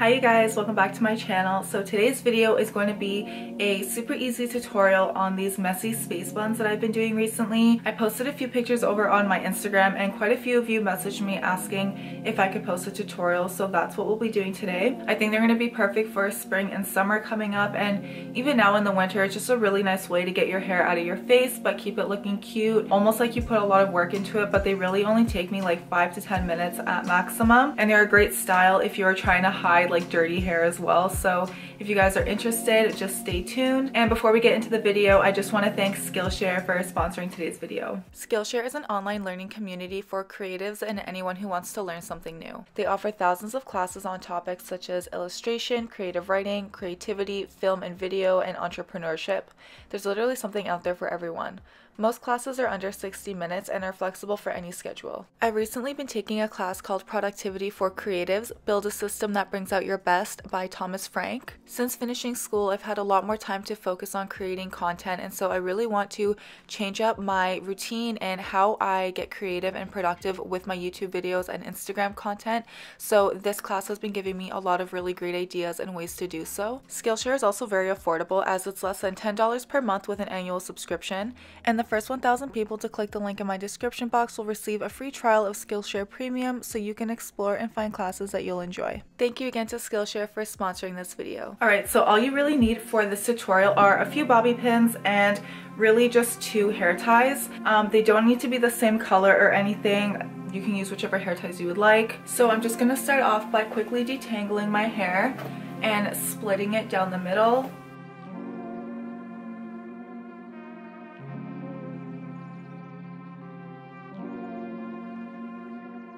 Hi you guys, welcome back to my channel. So today's video is going to be a super easy tutorial on these messy space buns that I've been doing recently. I posted a few pictures over on my Instagram and quite a few of you messaged me asking if I could post a tutorial, so that's what we'll be doing today. I think they're going to be perfect for spring and summer coming up, and even now in the winter it's just a really nice way to get your hair out of your face but keep it looking cute, almost like you put a lot of work into it, but they really only take me like 5 to 10 minutes at maximum, and they're a great style if you're trying to hide like dirty hair as well. So if you guys are interested, just stay tuned. And before we get into the video, I just want to thank Skillshare for sponsoring today's video. Skillshare is an online learning community for creatives and anyone who wants to learn something new. They offer thousands of classes on topics such as illustration, creative writing, creativity, film and video, and entrepreneurship. There's literally something out there for everyone. Most classes are under 60 minutes and are flexible for any schedule. I've recently been taking a class called Productivity for Creatives, Build a System That Brings Out Your Best by Thomas Frank. Since finishing school, I've had a lot more time to focus on creating content, and so I really want to change up my routine and how I get creative and productive with my YouTube videos and Instagram content. So this class has been giving me a lot of really great ideas and ways to do so. Skillshare is also very affordable as it's less than $10 per month with an annual subscription, and the first 1,000 people to click the link in my description box will receive a free trial of Skillshare Premium so you can explore and find classes that you'll enjoy. Thank you again to Skillshare for sponsoring this video. Alright, so all you really need for this tutorial are a few bobby pins and really just 2 hair ties. They don't need to be the same color or anything. You can use whichever hair ties you would like. So I'm just going to start off by quickly detangling my hair and splitting it down the middle.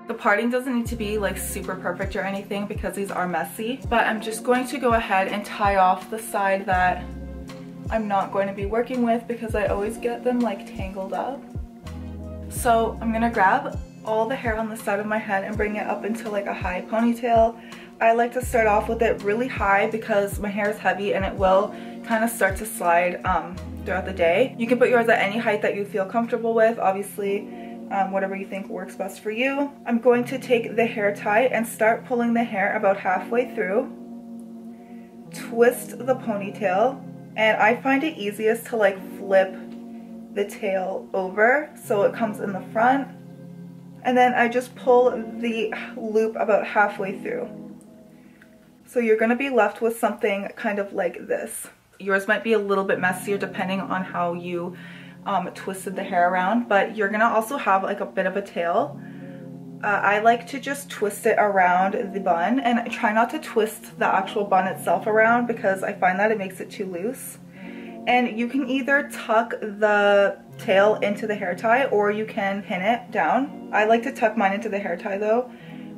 The parting doesn't need to be like super perfect or anything because these are messy, but I'm just going to go ahead and tie off the side that I'm not going to be working with because I always get them like tangled up. So I'm gonna grab all the hair on the side of my head and bring it up into like a high ponytail. I like to start off with it really high because my hair is heavy and it will kind of start to slide throughout the day. You can put yours at any height that you feel comfortable with, obviously. Whatever you think works best for you. I'm going to take the hair tie and start pulling the hair about halfway through. Twist the ponytail, and I find it easiest to like flip the tail over so it comes in the front, and then I just pull the loop about halfway through. So you're going to be left with something kind of like this. Yours might be a little bit messier depending on how you twisted the hair around, but you're gonna also have like a bit of a tail. I like to just twist it around the bun, and I try not to twist the actual bun itself around because I find that it makes it too loose. And you can either tuck the tail into the hair tie or you can pin it down. I like to tuck mine into the hair tie though.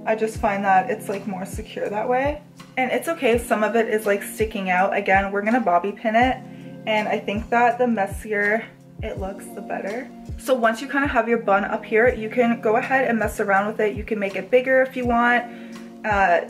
I just find that it's like more secure that way. And it's okay if some of it is like sticking out. Again, we're gonna bobby pin it, and I think that the messier it looks, the better. So once you kind of have your bun up here, you can go ahead and mess around with it. You can make it bigger if you want.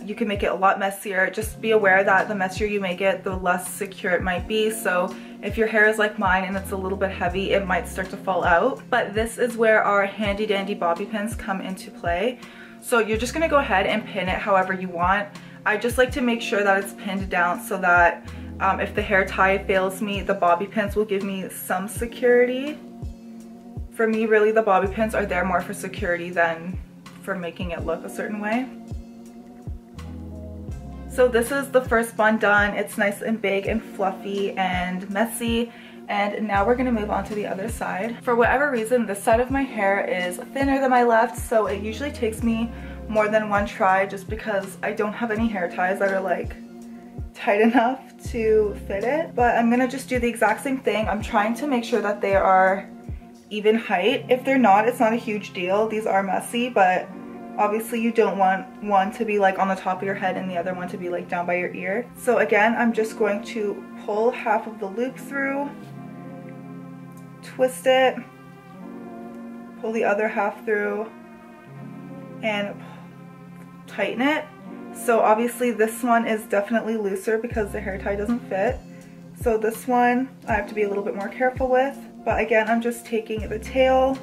You can make it a lot messier. Just be aware that the messier you make it, the less secure it might be. So if your hair is like mine and it's a little bit heavy, it might start to fall out. But this is where our handy dandy bobby pins come into play. So you're just gonna go ahead and pin it however you want. I just like to make sure that it's pinned down so that if the hair tie fails me, the bobby pins will give me some security. For me, really, the bobby pins are there more for security than for making it look a certain way. So this is the first bun done. It's nice and big and fluffy and messy. And now we're gonna move on to the other side. For whatever reason, this side of my hair is thinner than my left, so it usually takes me more than one try just because I don't have any hair ties that are like tight enough to fit it. But I'm gonna just do the exact same thing. I'm trying to make sure that they are even height. If they're not, it's not a huge deal. These are messy, but obviously you don't want one to be like on the top of your head and the other one to be like down by your ear. So again, I'm just going to pull half of the loop through, twist it, pull the other half through, and tighten it. So obviously this one is definitely looser because the hair tie doesn't fit. So this one I have to be a little bit more careful with. But again, I'm just taking the tail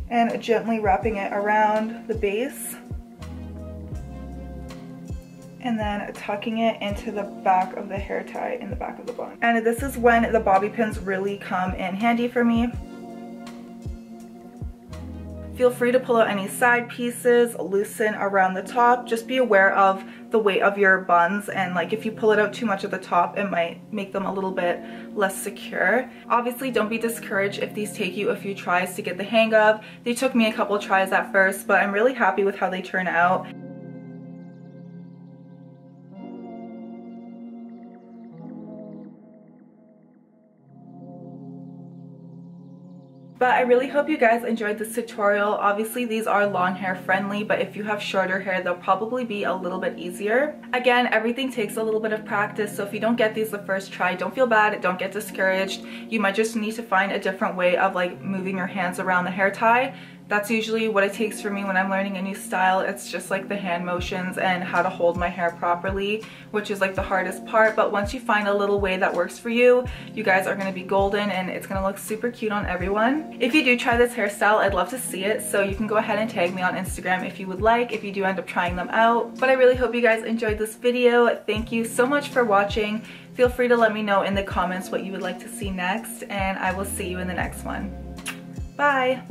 and gently wrapping it around the base and then tucking it into the back of the hair tie in the back of the bun. And this is when the bobby pins really come in handy for me. Feel free to pull out any side pieces, loosen around the top. Just be aware of the weight of your buns, and like if you pull it out too much at the top, it might make them a little bit less secure. Obviously, don't be discouraged if these take you a few tries to get the hang of. They took me a couple tries at first, but I'm really happy with how they turn out. But I really hope you guys enjoyed this tutorial. Obviously these are long hair friendly, but if you have shorter hair, they'll probably be a little bit easier. Again, everything takes a little bit of practice, so if you don't get these the first try, don't feel bad, don't get discouraged. You might just need to find a different way of like moving your hands around the hair tie. That's usually what it takes for me when I'm learning a new style. It's just like the hand motions and how to hold my hair properly, which is like the hardest part. But once you find a little way that works for you, you guys are gonna be golden and it's gonna look super cute on everyone. If you do try this hairstyle, I'd love to see it. So you can go ahead and tag me on Instagram if you would like, if you do end up trying them out. But I really hope you guys enjoyed this video. Thank you so much for watching. Feel free to let me know in the comments what you would like to see next, and I will see you in the next one. Bye.